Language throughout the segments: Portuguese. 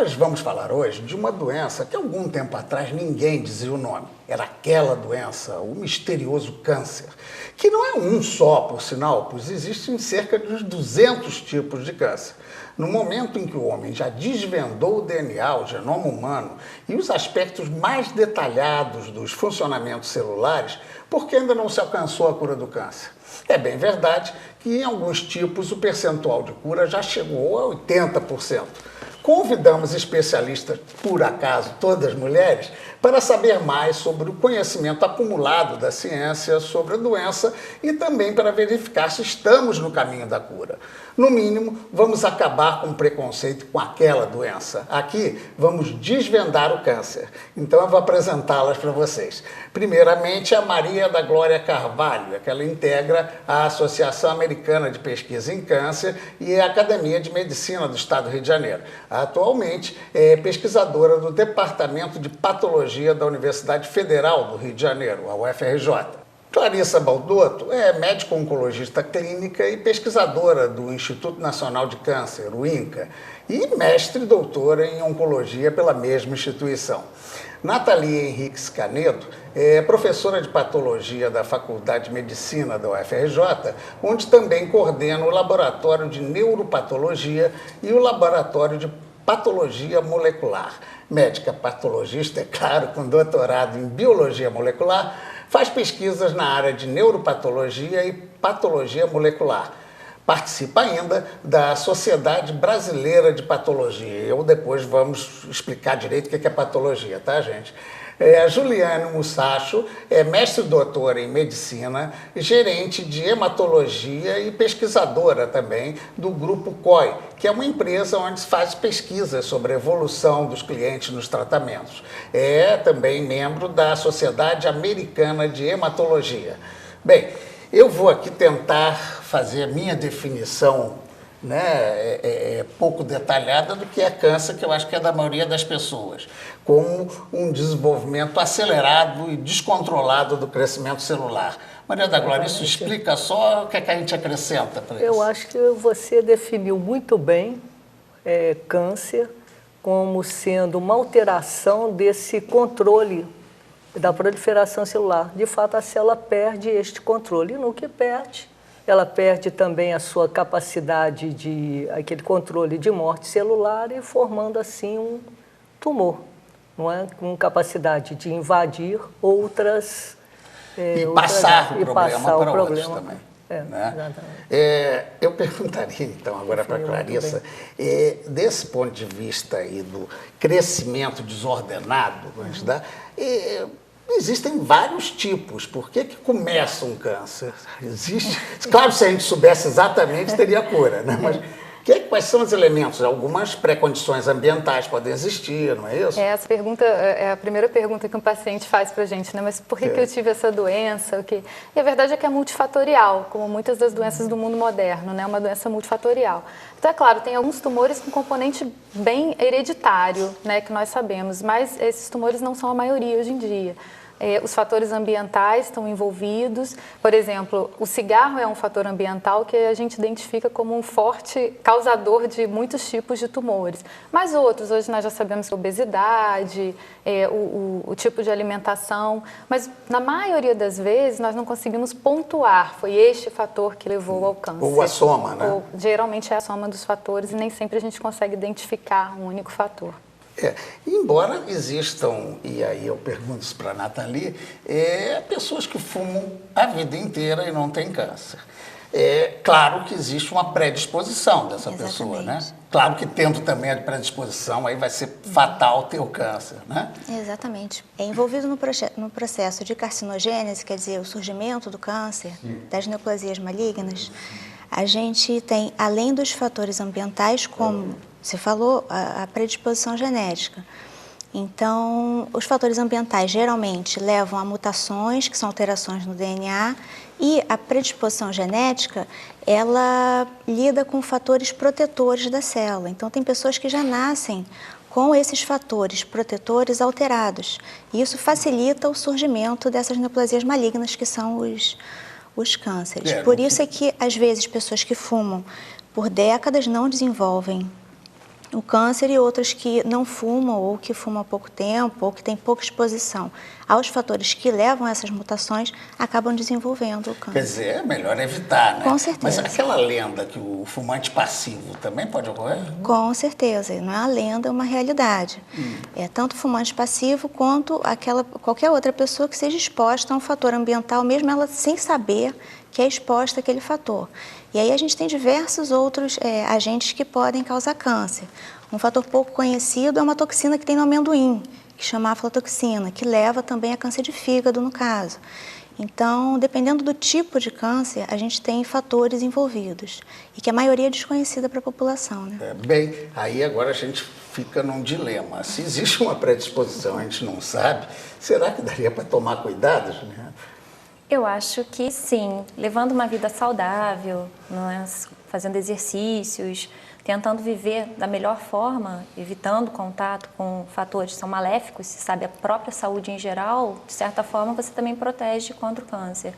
Nós vamos falar hoje de uma doença que algum tempo atrás ninguém dizia o nome. Era aquela doença, o misterioso câncer, que não é um só, por sinal, pois existem cerca de uns 200 tipos de câncer. No momento em que o homem já desvendou o DNA, o genoma humano, e os aspectos mais detalhados dos funcionamentos celulares, por que ainda não se alcançou a cura do câncer? É bem verdade que em alguns tipos o percentual de cura já chegou a 80%. Convidamos especialistas, por acaso todas mulheres, para saber mais sobre o conhecimento acumulado da ciência sobre a doença e também para verificar se estamos no caminho da cura. No mínimo, vamos acabar com o preconceito com aquela doença. Aqui, vamos desvendar o câncer. Então, eu vou apresentá-las para vocês. Primeiramente, a Maria da Glória Carvalho, que ela integra a Associação Americana de Pesquisa em Câncer e a Academia de Medicina do Estado do Rio de Janeiro. Atualmente, é pesquisadora do Departamento de Patologia da Universidade Federal do Rio de Janeiro, a UFRJ. Clarissa Baldotto é médico-oncologista clínica e pesquisadora do Instituto Nacional de Câncer, o INCA, e mestre e doutora em oncologia pela mesma instituição. Natalia Henriques Canedo é professora de patologia da Faculdade de Medicina da UFRJ, onde também coordena o Laboratório de Neuropatologia e o Laboratório de Patologia Molecular. Médica patologista, é claro, com doutorado em Biologia Molecular, faz pesquisas na área de neuropatologia e patologia molecular. Participa ainda da Sociedade Brasileira de Patologia. Eu depois vamos explicar direito o que é patologia, tá, gente? A Juliane Mussacho é mestre e doutora em medicina, gerente de hematologia e pesquisadora também do Grupo COI, que é uma empresa onde se faz pesquisas sobre a evolução dos clientes nos tratamentos. É também membro da Sociedade Americana de Hematologia. Bem, eu vou aqui tentar fazer a minha definição, né, pouco detalhada do que é câncer, que eu acho que é da maioria das pessoas, como um desenvolvimento acelerado e descontrolado do crescimento celular. Maria da Glória, isso explica só o que é que a gente acrescenta para isso? Eu acho que você definiu muito bem câncer como sendo uma alteração desse controle da proliferação celular. De fato, a célula perde este controle. E no que perde, ela perde também a sua capacidade aquele controle de morte celular e formando assim um tumor, não é? Com capacidade de invadir outras... e passar o problema para outros também. Né? Eu perguntaria então agora para a Clarissa, desse ponto de vista aí do crescimento desordenado, existem vários tipos. Por que começa um câncer? Existe. Claro, se a gente soubesse exatamente, teria cura, né? Mas quais são os elementos? Algumas pré-condições ambientais podem existir, não é isso? Essa pergunta é a primeira pergunta que um paciente faz para a gente, né? Mas por que eu tive essa doença? E a verdade é que é multifatorial, como muitas das doenças do mundo moderno, né? Uma doença multifatorial. Então, é claro, tem alguns tumores com componente bem hereditário, né? Que nós sabemos, mas esses tumores não são a maioria hoje em dia. Os fatores ambientais estão envolvidos. Por exemplo, o cigarro é um fator ambiental que a gente identifica como um forte causador de muitos tipos de tumores. Mas outros, hoje nós já sabemos que a obesidade, o tipo de alimentação, mas na maioria das vezes nós não conseguimos pontuar, foi este fator que levou ao câncer. Ou a soma, né? Geralmente é a soma dos fatores e nem sempre a gente consegue identificar um único fator. Embora existam, e aí eu pergunto isso para a Nathalie, pessoas que fumam a vida inteira e não têm câncer. Claro que existe uma predisposição dessa pessoa, né? Claro que tendo também a predisposição, aí vai ser fatal ter o câncer, né? Exatamente. É envolvido no processo de carcinogênese, quer dizer, o surgimento do câncer, das neoplasias malignas. A gente tem, além dos fatores ambientais, como você falou, a predisposição genética. Então, os fatores ambientais geralmente levam a mutações, que são alterações no DNA, e a predisposição genética, ela lida com fatores protetores da célula. Então, tem pessoas que já nascem com esses fatores protetores alterados. E isso facilita o surgimento dessas neoplasias malignas, que são os cânceres. Por isso é que, às vezes, pessoas que fumam por décadas não desenvolvem o câncer, e outras que não fumam ou que fumam há pouco tempo ou que têm pouca exposição aos fatores que levam a essas mutações acabam desenvolvendo o câncer. Quer dizer, é melhor evitar, né? Com certeza. Mas aquela lenda que o fumante passivo também pode ocorrer? Com certeza, não é uma lenda, é uma realidade. É tanto o fumante passivo quanto qualquer outra pessoa que seja exposta a um fator ambiental, mesmo ela sem saber que é exposta àquele fator. E aí a gente tem diversos outros agentes que podem causar câncer. Um fator pouco conhecido é uma toxina que tem no amendoim, que chama aflatoxina, que leva também a câncer de fígado, no caso. Então, dependendo do tipo de câncer, a gente tem fatores envolvidos, e que a maioria é desconhecida para a população, né? Bem, aí agora a gente fica num dilema. Se existe uma predisposição, a gente não sabe, será que daria para tomar cuidado, Juliana? Eu acho que sim, levando uma vida saudável, não é? Fazendo exercícios, tentando viver da melhor forma, evitando contato com fatores que são maléficos, se sabe, a própria saúde em geral, de certa forma você também protege contra o câncer.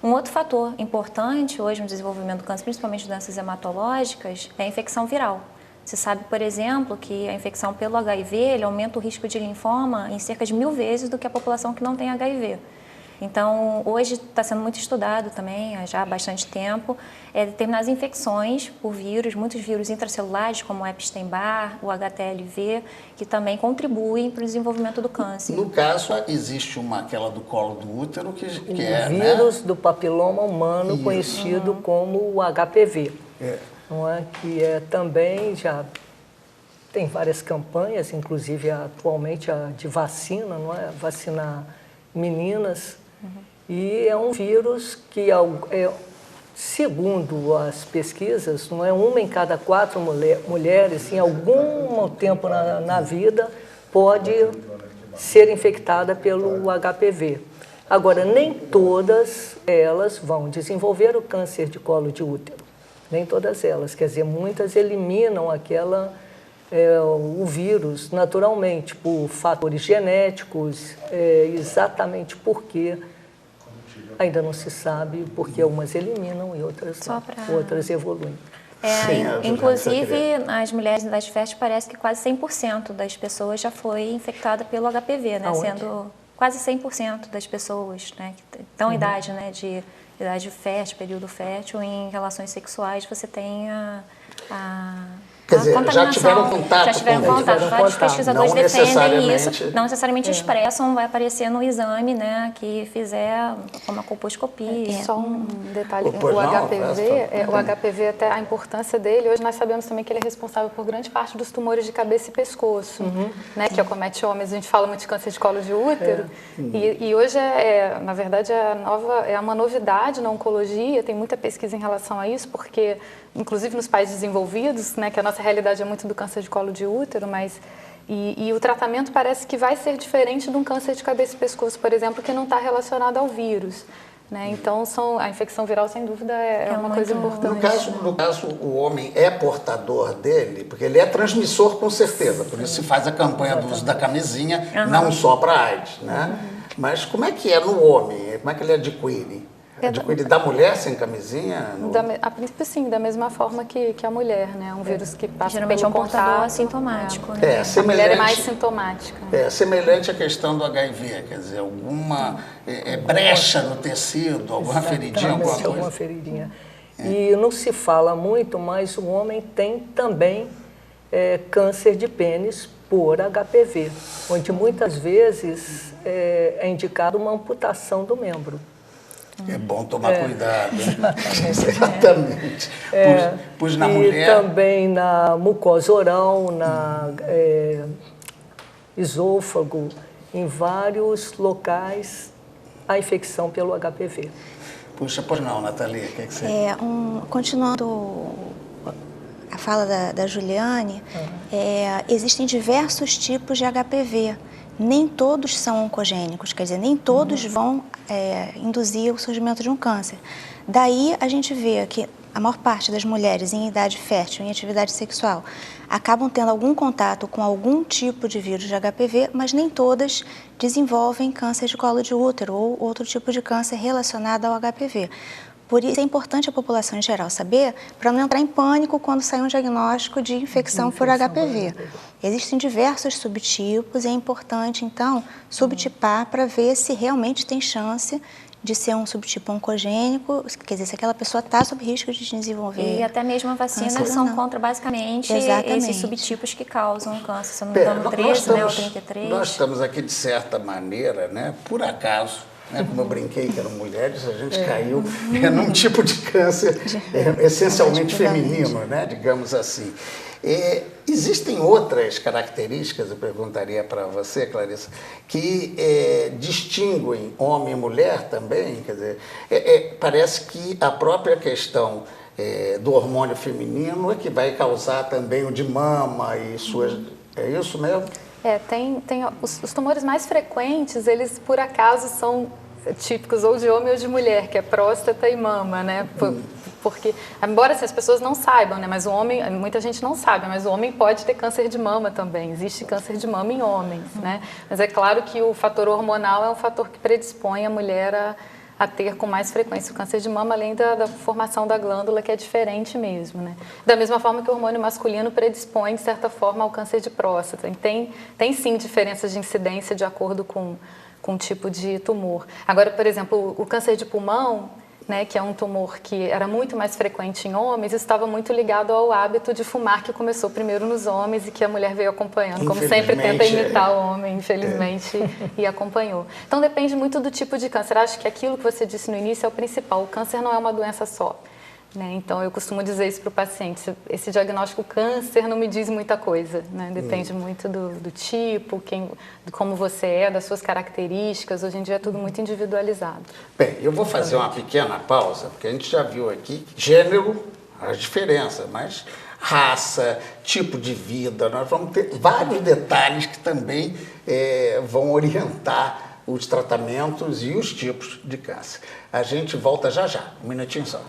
Um outro fator importante hoje no desenvolvimento do câncer, principalmente doenças hematológicas, é a infecção viral. Se sabe, por exemplo, que a infecção pelo HIV ele aumenta o risco de linfoma em cerca de 1000 vezes do que a população que não tem HIV. Então, hoje está sendo muito estudado também, já há bastante tempo, determinadas infecções por vírus, muitos vírus intracelulares, como o Epstein-Barr, o HTLV, que também contribuem para o desenvolvimento do câncer. No caso, existe aquela do colo do útero, que é, o vírus do papiloma humano, conhecido como o HPV, não é? Que também já tem várias campanhas, inclusive atualmente a de vacina, não é? Vacinar meninas. E é um vírus que, segundo as pesquisas, não é uma em cada 4 mulheres, em algum tempo na vida, pode ser infectada pelo HPV. Agora, nem todas elas vão desenvolver o câncer de colo de útero. Nem todas elas. Quer dizer, muitas eliminam o vírus naturalmente, por fatores genéticos, exatamente porque ainda não se sabe, porque umas eliminam e outras evoluem. Inclusive, as mulheres em idade fértil parece que quase 100% das pessoas já foi infectada pelo HPV, né? Sendo quase 100% das pessoas, né, que estão em idade, né, de idade fértil, período fértil, em relações sexuais, você tem Quer dizer, já tiveram contato. Vários pesquisadores defendem isso, não necessariamente expressam, vai aparecer no exame, né, que fizer uma colposcopia. Só um detalhe, o HPV, até a importância dele, hoje nós sabemos também que ele é responsável por grande parte dos tumores de cabeça e pescoço, né, que acomete homens. A gente fala muito de câncer de colo de útero, e hoje, na verdade, é uma novidade na oncologia, tem muita pesquisa em relação a isso, porque, inclusive nos países desenvolvidos, né, que a nossa realidade é muito do câncer de colo de útero, mas e o tratamento parece que vai ser diferente de um câncer de cabeça e pescoço, por exemplo, que não está relacionado ao vírus, né? Então, a infecção viral, sem dúvida, é uma coisa importante. No caso, o homem é portador dele, porque ele é transmissor, com certeza, por isso se faz a campanha do uso da camisinha, não só para AIDS, né? Mas como é que é no homem? Como é que ele adquire? Adquire da mulher sem camisinha? A princípio, sim, da mesma forma que a mulher, né? Um vírus que passa geralmente pelo é um portador assintomático, né? A mulher é mais sintomática. Semelhante à questão do HIV, quer dizer, alguma brecha no tecido, alguma feridinha, alguma feridinha. E não se fala muito, mas o homem tem também câncer de pênis por HPV, onde muitas vezes é indicado uma amputação do membro. É bom tomar cuidado. Exatamente. Pois na mulher... E também na mucosa oral, na esôfago, em vários locais, a infecção pelo HPV. Puxa, pois não, Nathalie, o que você... Continuando a fala da Juliane, existem diversos tipos de HPV. Nem todos são oncogênicos, quer dizer, nem todos vão induzir o surgimento de um câncer. Daí a gente vê que a maior parte das mulheres em idade fértil, em atividade sexual, acabam tendo algum contato com algum tipo de vírus de HPV, mas nem todas desenvolvem câncer de colo de útero ou outro tipo de câncer relacionado ao HPV. Por isso é importante a população em geral saber, para não entrar em pânico quando sai um diagnóstico de infecção por HPV. Existem diversos subtipos e é importante, então, subtipar para ver se realmente tem chance de ser um subtipo oncogênico, quer dizer, se aquela pessoa está sob risco de desenvolver. E até mesmo a vacina câncer, são não. contra, basicamente, Exatamente. esses subtipos que causam câncer. Se eu não me engano, 13, né, ou 33. Nós estamos aqui, de certa maneira, né, por acaso, né, como eu brinquei que eram mulheres, a gente caiu num tipo de câncer essencialmente feminino, né, digamos assim. Existem outras características, eu perguntaria para você, Clarissa, que distinguem homem e mulher também? Quer dizer, parece que a própria questão do hormônio feminino é que vai causar também o de mama e suas... É isso mesmo? Os tumores mais frequentes, eles por acaso são típicos ou de homem ou de mulher, que é próstata e mama, né? Porque, embora assim, as pessoas não saibam, né? Mas o homem, muita gente não sabe, mas o homem pode ter câncer de mama também. Existe câncer de mama em homens, né? Mas é claro que o fator hormonal é um fator que predispõe a mulher a ter com mais frequência o câncer de mama, além da formação da glândula, que é diferente mesmo, né? Da mesma forma que o hormônio masculino predispõe, de certa forma, ao câncer de próstata. E tem sim diferenças de incidência de acordo com o tipo de tumor. Agora, por exemplo, o câncer de pulmão, né, que é um tumor que era muito mais frequente em homens, estava muito ligado ao hábito de fumar, que começou primeiro nos homens e que a mulher veio acompanhando, como sempre tenta imitar o homem, infelizmente, e acompanhou. Então depende muito do tipo de câncer. Acho que aquilo que você disse no início é o principal. O câncer não é uma doença só, né? Então eu costumo dizer isso para o paciente: esse diagnóstico câncer não me diz muita coisa, né? Depende muito do tipo, de como você é, das suas características. Hoje em dia é tudo muito individualizado. Bem, eu vou fazer uma pequena pausa, porque a gente já viu aqui gênero, as diferenças, mas raça, tipo de vida, nós vamos ter vários detalhes que também vão orientar os tratamentos e os tipos de câncer. A gente volta já já, um minutinho só.